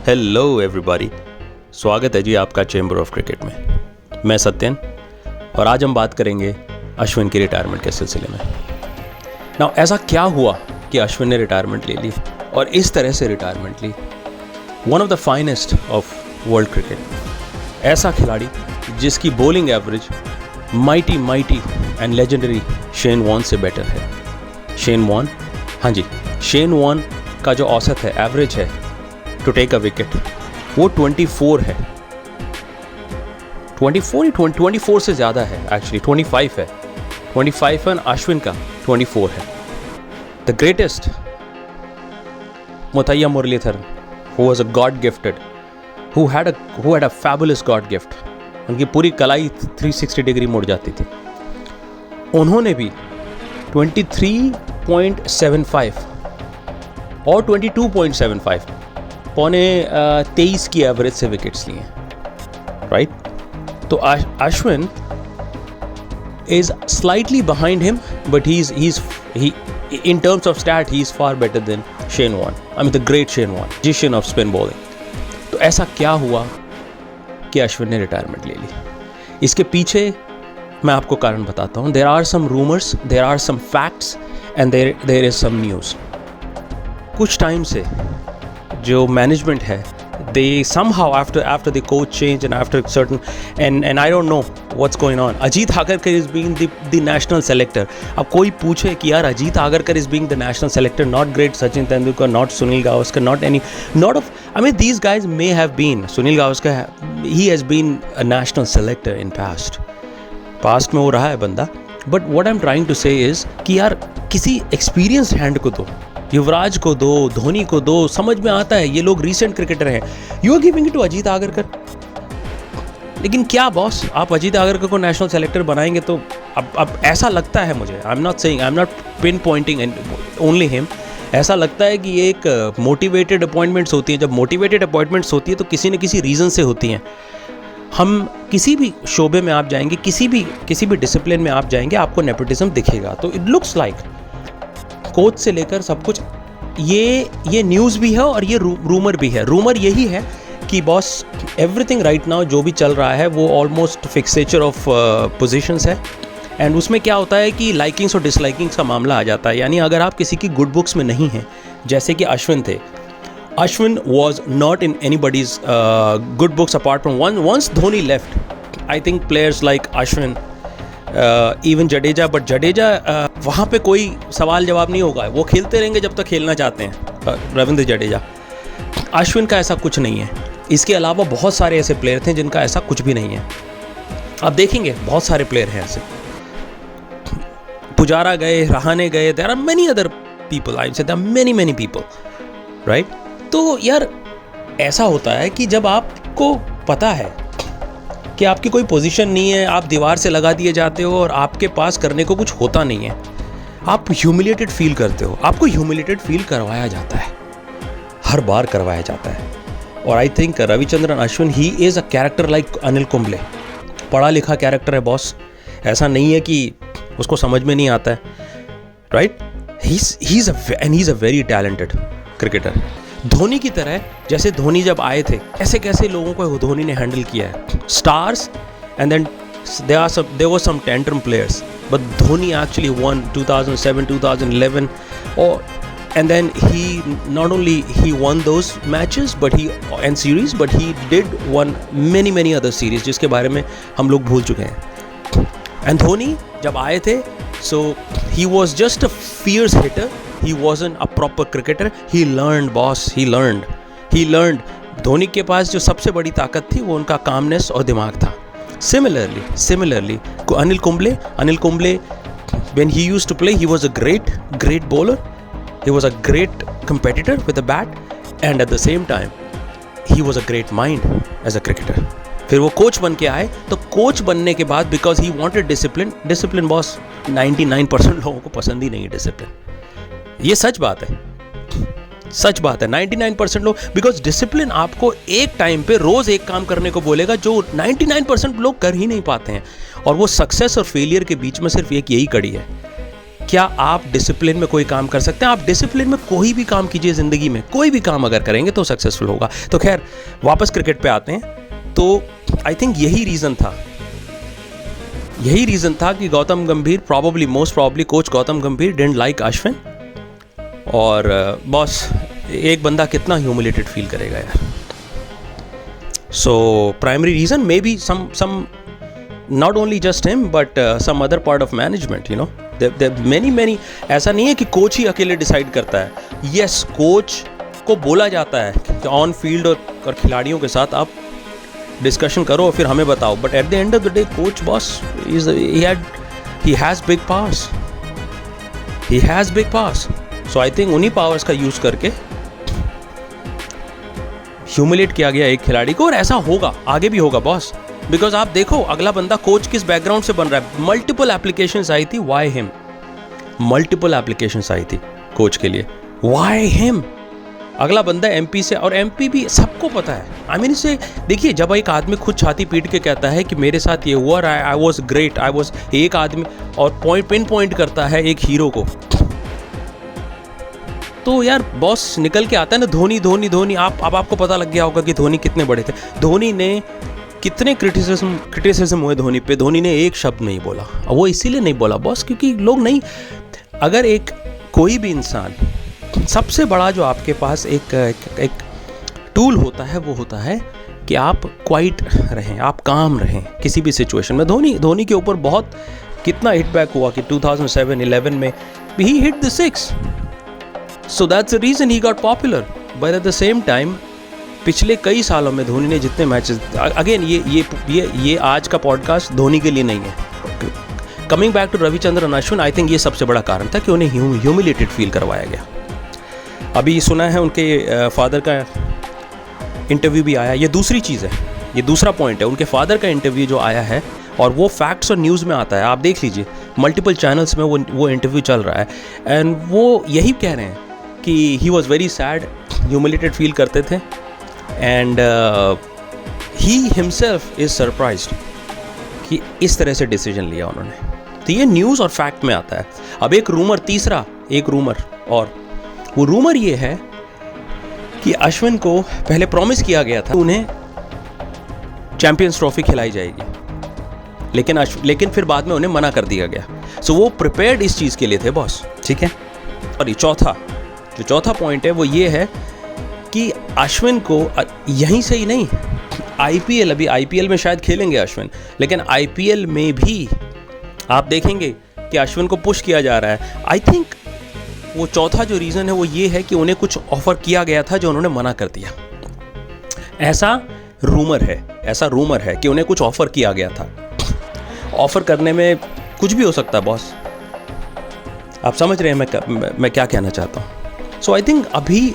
Hello everybody, स्वागत है जी आपका चैम्बर ऑफ क्रिकेट में। मैं सत्यन और आज हम बात करेंगे अश्विन की रिटायरमेंट के सिलसिले में। नाउ ऐसा क्या हुआ कि अश्विन ने रिटायरमेंट ले ली और इस तरह से रिटायरमेंट ली। One of the finest of world cricket, ऐसा खिलाड़ी जिसकी bowling average mighty and legendary Shane Warne से बेटर है। शेन वॉर्न, हाँ जी, शेन वॉर्न का जो औसत है, एवरेज है टू टेक अ विकेट, वो 24 है। 24 से ज़्यादा है, एक्चुअली 25 है। 25 है, अश्विन का 24 है। The greatest Muttiah Muralitharan, who was a god gifted, who had a fabulous god gift, उनकी पूरी कलाई 360 डिग्री मुड़ जाती थी। उन्होंने भी 23.75 और 22.75 पौने 23 की एवरेज से विकेट्स लिए, राइट। तो Ashwin is slightly behind him, but he in terms of stat he is far better than Shane Warne. I mean the great Shane Warne, magician of spin bowling. तो ऐसा क्या हुआ कि अश्विन ने रिटायरमेंट ले ली? इसके पीछे मैं आपको कारण बताता हूँ। There are some rumours, there are some facts and there is some news. कुछ टाइम से जो मैनेजमेंट है, they somehow after the coach change and after certain and I don't know what's going on. Ajit Agarkar is being the national selector. अब कोई पूछे कि यार Ajit Agarkar is being the national selector, not great Sachin Tendulkar, not Sunil Gavaskar, not of, I mean these guys may have been, Sunil Gavaskar, he has been a national selector in past में वो रहा है बंदा, but what I'm trying to say is कि यार किसी experienced hand को दो, युवराज को दो, धोनी को दो, समझ में आता है ये लोग रीसेंट क्रिकेटर हैं। You are giving it to Ajit Agarkar. लेकिन क्या बॉस, आप अजीत आगरकर को नेशनल सेलेक्टर बनाएंगे तो अब ऐसा लगता है मुझे, I am not pinpointing only him, ऐसा लगता है कि ये एक मोटिवेटेड अपॉइंटमेंट्स होती हैं। जब मोटिवेटेड अपॉइंटमेंट्स होती है तो किसी न किसी रीज़न से होती हैं। हम किसी भी शोबे में आप जाएंगे, किसी भी डिसिप्लिन में आप जाएंगे, आपको नेपोटिज्म दिखेगा। तो इट लुक्स लाइक कोच से लेकर सब कुछ, ये न्यूज़ भी है और ये रूमर भी है। रूमर यही है कि बॉस एवरीथिंग राइट नाउ जो भी चल रहा है वो ऑलमोस्ट फिक्सेचर ऑफ पोजीशंस है। एंड उसमें क्या होता है कि लाइकिंग्स और डिसलाइकिंग्स का मामला आ जाता है। यानी अगर आप किसी की गुड बुक्स में नहीं हैं, जैसे कि अश्विन थे, Ashwin was not in anybody's good books apart from once Dhoni left. I think players like Ashwin, even Jadeja, but Jadeja वहाँ पे कोई सवाल जवाब नहीं होगा, वो खेलते रहेंगे जब तक खेलना चाहते हैं, रविंद्र जडेजा। अश्विन का ऐसा कुछ नहीं है। इसके अलावा बहुत सारे ऐसे प्लेयर थे जिनका ऐसा कुछ भी नहीं है। आप देखेंगे बहुत सारे प्लेयर हैं ऐसे, पुजारा गए, रहाने गए, there are many other people, I say there are many people, right. तो यार ऐसा होता है कि जब आपको पता है कि आपकी कोई पोजीशन नहीं है, आप दीवार से लगा दिए जाते हो और आपके पास करने को कुछ होता नहीं है, आप ह्यूमिलेटेड फील करते हो। आपको ह्यूमिलेटेड फील करवाया जाता है, हर बार करवाया जाता है। और I think Ravichandran Ashwin, he is a character like Anil Kumble. पढ़ा लिखा कैरेक्टर है बॉस, ऐसा नहीं है कि उसको समझ में नहीं आता है, right. He is a very talented cricketer. Dhoni की तरह, जैसे धोनी जब आए थे, कैसे कैसे लोगों को धोनी ने हैंडल किया है, stars, and then there were some tantrum players, but Dhoni actually won 2007, 2011, and then he not only he won those matches and series, but he did won many other series जिसके बारे में हम लोग भूल चुके हैं। And Dhoni जब आए थे, so he was just a fierce hitter. He wasn't a proper cricketer. He learned, boss. He learned. Dhoni के पास जो सबसे बड़ी ताकत थी वो उनका कामनेस और दिमाग था। Similarly, Anil Kumble, when he used to play, he was a great bowler. He was a great competitor with a bat, and at the same time, he was a great mind as a cricketer. फिर वो coach बन के आए, तो coach बनने के बाद, because he wanted discipline boss 99% लोगों को पसंद ही नहीं है डिसिप्लिन। ये सच बात है 99% लोग, बिकॉज डिसिप्लिन आपको एक टाइम पे रोज एक काम करने को बोलेगा जो 99% लोग कर ही नहीं पाते हैं। और वो सक्सेस और फेलियर के बीच में सिर्फ एक यही कड़ी है क्या आप डिसिप्लिन में कोई काम कर सकते हैं? आप डिसिप्लिन में कोई भी काम कीजिए ज़िंदगी में, कोई भी काम अगर करेंगे तो सक्सेसफुल होगा। तो खैर वापस क्रिकेट पे आते हैं। तो आई थिंक यही रीज़न था कि गौतम गंभीर probably most probably coach Gautam गंभीर डिडंट लाइक अश्विन। और बॉस एक बंदा कितना ह्यूमिलेटेड फील करेगा यार। So primary reason may be some not only just him but some other part of management, you know, there many ऐसा नहीं है कि कोच ही अकेले डिसाइड करता है। यस, कोच को बोला जाता है कि ऑन फील्ड और खिलाड़ियों के साथ आप डिस्कशन करो और फिर हमें बताओ, but at the end of the day coach boss he has big powers, so I think उन्हीं पावर्स का यूज़ करके ह्यूमिलेट किया गया एक खिलाड़ी को। और ऐसा होगा, आगे भी होगा बॉस, बिकॉज आप देखो अगला बंदा कोच किस बैकग्राउंड से बन रहा है। मल्टीपल एप्लीकेशंस आई थी, वाई हिम? मल्टीपल एप्लीकेशंस आई थी कोच के लिए, वाई हिम? अगला बंदा एमपी से, और एमपी भी सबको पता है। आई मीन इसे देखिए, जब एक आदमी खुद छाती पीट के कहता है कि मेरे साथ ये हुआ, I was great, I was, एक आदमी और पिन पॉइंट करता है एक हीरो को, तो यार बॉस निकल के आता है ना, धोनी। अब आपको पता लग गया होगा कि धोनी कितने बड़े थे। धोनी ने कितने क्रिटिसिज्म हुए धोनी पे, धोनी ने एक शब्द नहीं बोला। वो इसीलिए नहीं बोला बॉस क्योंकि लोग नहीं, अगर एक कोई भी इंसान, सबसे बड़ा जो आपके पास एक टूल होता है वो होता है कि आप क्वाइट रहें, आप काम रहें किसी भी सिचुएशन में। धोनी के ऊपर बहुत कितना हिटबैक हुआ कि 2007-11 में ही hit the 6, so that's the reason he got popular. But at the same time पिछले कई सालों में धोनी ने जितने मैचेस, अगेन ये आज का पॉडकास्ट धोनी के लिए नहीं है, coming back to Ravichandran Ashwin, I think ये सबसे बड़ा कारण था कि उन्हें ह्यूमिलेटेड फील करवाया गया। अभी सुना है उनके फादर का इंटरव्यू भी आया, ये दूसरी चीज़ है, ये दूसरा पॉइंट है। उनके फादर का इंटरव्यू जो आया है और वो फैक्ट्स और न्यूज़ में आता है, आप देख लीजिए, मल्टीपल चैनल्स में वो इंटरव्यू चल रहा है, एंड वो यही कह रहे हैं कि he was very sad, humiliated feel करते थे, and he himself is surprised कि इस तरह से डिसीजन लिया उन्होंने। तो ये न्यूज़ और फैक्ट में आता है। अब एक रूमर, और वो रूमर ये है कि अश्विन को पहले प्रॉमिस किया गया था उन्हें चैंपियंस ट्रॉफी खिलाई जाएगी, लेकिन फिर बाद में उन्हें मना कर दिया गया। सो वो प्रिपेयर्ड इस चीज़ के लिए थे बॉस, ठीक है। और ये चौथा पॉइंट है वो ये है कि अश्विन को यहीं से ही नहीं, अभी आईपीएल में शायद खेलेंगे अश्विन, लेकिन आईपीएल में भी आप देखेंगे कि अश्विन को पुश किया जा रहा है। आई थिंक वो चौथा जो रीज़न है वो ये है कि उन्हें कुछ ऑफर किया गया था जो उन्होंने मना कर दिया। ऐसा रूमर है कि उन्हें कुछ ऑफर किया गया था। ऑफर करने में कुछ भी हो सकता है बॉस, आप समझ रहे हैं मैं क्या कहना चाहता हूँ। सो आई थिंक अभी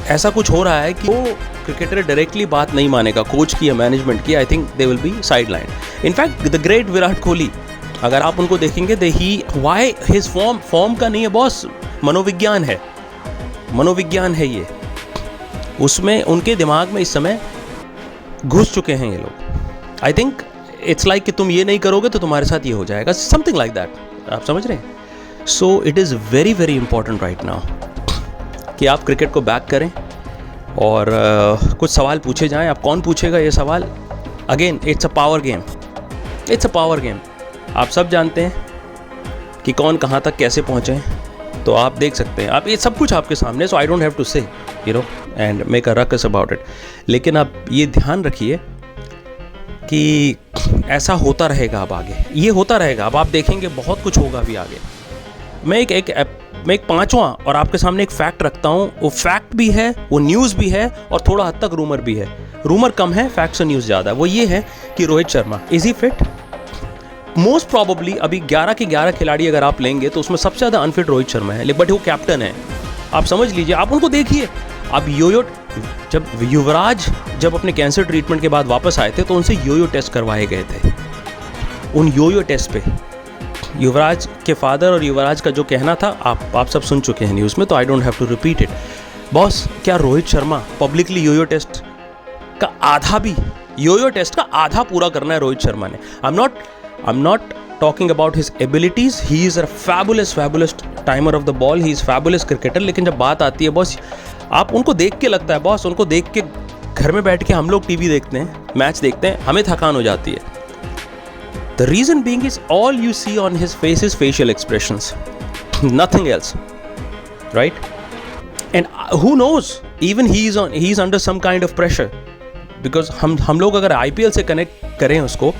ऐसा कुछ हो रहा है कि वो क्रिकेटर डायरेक्टली बात नहीं मानेगा कोच की या मैनेजमेंट की। I think they will be side line. In fact the great Virat Kohli, अगर आप उनको देखेंगे वाई हिज फॉर्म का नहीं है बॉस, मनोविज्ञान है ये, उसमें उनके दिमाग में इस समय घुस चुके हैं ये लोग। आई थिंक इट्स लाइक कि तुम ये नहीं करोगे तो तुम्हारे साथ ये हो जाएगा, समथिंग लाइक दैट, आप समझ रहे हैं। So it is very very important right now कि आप क्रिकेट को बैक करें और कुछ सवाल पूछे जाएं। अब कौन पूछेगा ये सवाल? Again it's a power game, आप सब जानते हैं कि कौन कहाँ तक कैसे पहुँचे हैं, तो आप देख सकते हैं, आप ये सब कुछ आपके सामने। सो आई डोंट हैव टू से and make a ruckus about it, लेकिन आप ये ध्यान रखिए कि ऐसा होता रहेगा। अब आगे ये होता रहेगा, अब आप देखेंगे बहुत कुछ होगा अभी आगे। मैं एक पांचवा और आपके सामने एक फैक्ट रखता हूँ, वो फैक्ट भी है, वो न्यूज़ भी है, और थोड़ा हद तक रूमर भी है। रूमर कम है, फैक्ट्स और न्यूज़ ज़्यादा है। वो ये है कि Rohit Sharma is he fit? Most probably अभी 11 के 11 खिलाड़ी अगर आप लेंगे तो उसमें सबसे ज़्यादा अनफिट रोहित शर्मा है, बट वो कैप्टन है, आप समझ लीजिए, आप उनको देखिए। अब युवराज जब अपने कैंसर ट्रीटमेंट के बाद वापस आए थे तो उनसे योयो टेस्ट करवाए गए थे। उन योयो टेस्ट पे युवराज के फादर और युवराज का जो कहना था आप सब सुन चुके हैं न्यूज़ में, तो I don't have to repeat it. Boss, क्या Rohit Sharma publicly yoyo test का आधा पूरा करना है रोहित शर्मा ने? I am not talking about his abilities, he is a fabulous timer of the ball, he is fabulous cricketer. लेकिन जब बात आती है बॉस, आप उनको देख के लगता है बॉस, उनको देख के घर में बैठ के हम लोग टीवी देखते हैं, मैच देखते हैं, हमें थकान हो जाती है. The reason being is all you see on his face is facial expressions, nothing else, right? And who knows, even he is under some kind of pressure, because हम लोग अगर IPL से कनेक्ट करें उसको,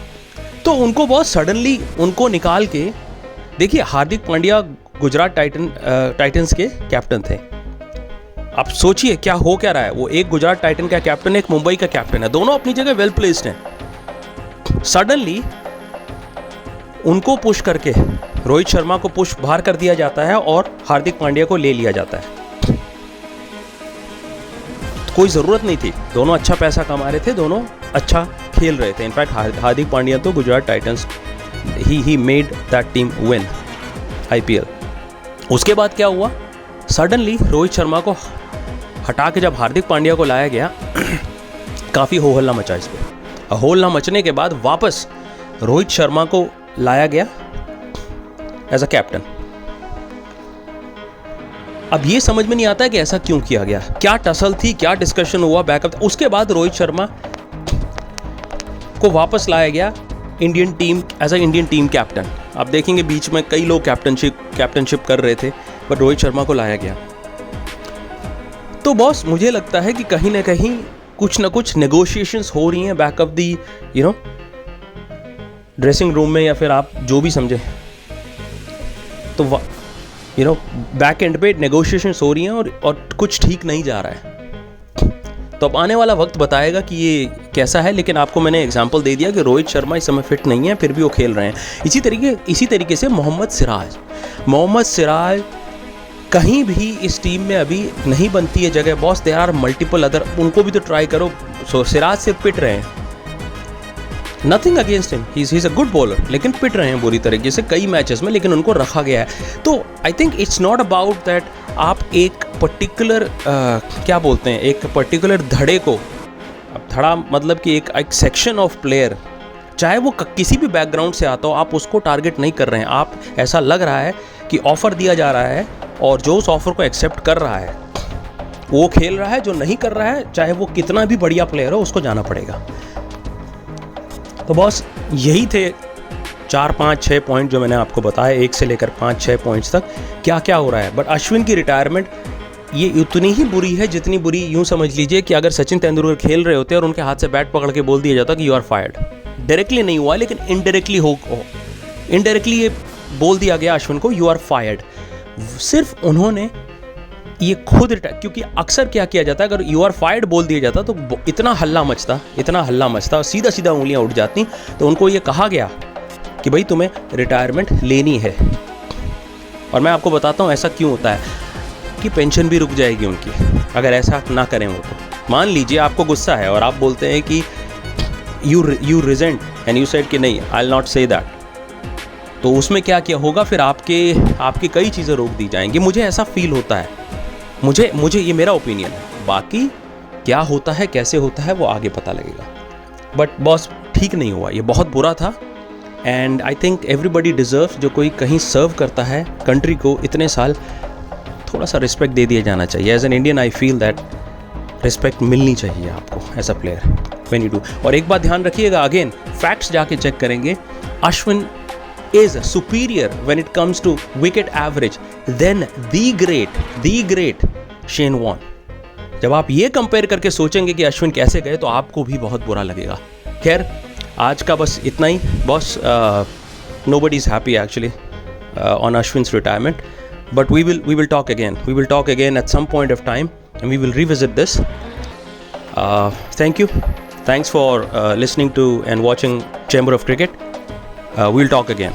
तो उनको बहुत सडनली उनको निकाल के देखिए. हार्दिक पांड्या गुजरात टाइटंस के कैप्टन थे. आप सोचिए क्या हो क्या रहा है. वो एक गुजरात टाइटन का कैप्टन है, एक मुंबई का कैप्टन है, दोनों अपनी जगह वेल प्लेस्ड हैं. सडनली उनको पुश करके रोहित शर्मा को पुश बाहर कर दिया जाता है और हार्दिक पांड्या को ले लिया जाता है. कोई ज़रूरत नहीं थी. दोनों अच्छा पैसा कमा रहे थे, दोनों अच्छा खेल रहे थे. इनफैक्ट हार्दिक पांड्या तो Gujarat Titans, he made that team win IPL. उसके बाद क्या हुआ, सडनली रोहित शर्मा को हटा के जब हार्दिक पांड्या को लाया गया, काफ़ी हो हल्ला मचा इस पर. हो हल्ला मचने के बाद वापस रोहित शर्मा को लाया गया एज अ कैप्टन. अब ये समझ में नहीं आता है कि ऐसा क्यों किया गया, क्या टसल थी, क्या डिस्कशन हुआ बैकअप. उसके बाद रोहित शर्मा को वापस लाया गया Indian team as a Indian team captain. आप देखेंगे बीच में कई लोग कैप्टनशिप कर रहे थे, बट रोहित शर्मा को लाया गया. तो बॉस मुझे लगता है कि कहीं ना कहीं कुछ ना कुछ नेगोशिएशंस हो रही हैं back of the dressing room में, या फिर आप जो भी समझे. तो बैक एंड पे नेगोशिएशंस हो रही हैं और कुछ ठीक नहीं जा रहा है. तो अब आने वाला वक्त बताएगा कि ये कैसा है. लेकिन आपको मैंने एग्जांपल दे दिया कि रोहित शर्मा इस समय फिट नहीं है, फिर भी वो खेल रहे हैं. इसी तरीके से मोहम्मद सिराज कहीं भी इस टीम में अभी नहीं बनती है जगह. Boss there are multiple other, उनको भी तो ट्राई करो. सो सिराज सिर्फ पिट रहे हैं, nothing against him, he is a good bowler, लेकिन पिट रहे हैं बुरी तरीके से कई मैचेस में, लेकिन उनको रखा गया है. तो I think it's not about that आप एक पर्टिकुलर क्या बोलते हैं, एक पर्टिकुलर धड़े को, अब धड़ा मतलब कि एक सेक्शन ऑफ प्लेयर, चाहे वो किसी भी बैकग्राउंड से आता हो, आप उसको टारगेट नहीं कर रहे हैं. आप ऐसा लग रहा है कि ऑफ़र दिया जा रहा है और जो उस ऑफ़र को एक्सेप्ट कर रहा है वो खेल रहा है, जो नहीं कर रहा है चाहे वो कितना भी बढ़िया प्लेयर हो उसको जाना पड़ेगा. तो बॉस यही थे 4, 5, 6 पॉइंट जो मैंने आपको बताया, 1 से लेकर 5, 6 पॉइंट्स तक क्या क्या हो रहा है. बट अश्विन की रिटायरमेंट ये उतनी ही बुरी है जितनी बुरी, यूँ समझ लीजिए कि अगर सचिन तेंदुलकर खेल रहे होते और उनके हाथ से बैट पकड़ के बोल दिया जाता कि यू आर फायर्ड. डायरेक्टली नहीं हुआ, लेकिन इनडायरेक्टली ये बोल दिया गया अश्विन को, यू आर फायर्ड. सिर्फ उन्होंने ये खुद, क्योंकि अक्सर क्या किया जाता है, अगर यू आर फायर्ड बोल दिया जाता तो इतना हल्ला मचता, सीधा उंगलियां उठ जाती. तो उनको ये कहा गया कि भाई तुम्हें रिटायरमेंट लेनी है. और मैं आपको बताता हूँ ऐसा क्यों होता है, कि पेंशन भी रुक जाएगी उनकी अगर ऐसा ना करें वो. तो मान लीजिए आपको गुस्सा है और आप बोलते हैं कि you resent and you said कि नहीं, I will not say that. तो उसमें क्या होगा, फिर आपकी कई चीज़ें रोक दी जाएंगी. मुझे ऐसा फील होता है, मुझे ये मेरा ओपिनियन है. बाकी क्या होता है, कैसे होता है, वो आगे पता लगेगा. बट बॉस ठीक नहीं हुआ, ये बहुत बुरा था. And I think everybody deserves, जो कोई कहीं सर्व करता है कंट्री को इतने साल, थोड़ा सा रिस्पेक्ट दे दिया जाना चाहिए. As an Indian I feel that respect मिलनी चाहिए आपको as a player when you do. और एक बात ध्यान रखिएगा, अगेन फैक्ट्स जाके चेक करेंगे, Ashwin is superior when it comes to wicket average than the great Shane Warne. जब आप ये कंपेयर करके सोचेंगे कि अश्विन कैसे गए, तो आपको भी बहुत बुरा लगेगा. खैर आज का बस इतना ही boss. nobody is happy actually on Ashwin's retirement, but we will talk again at some point of time, and we will revisit this. Thanks for listening to and watching Chamber of Cricket. We'll talk again.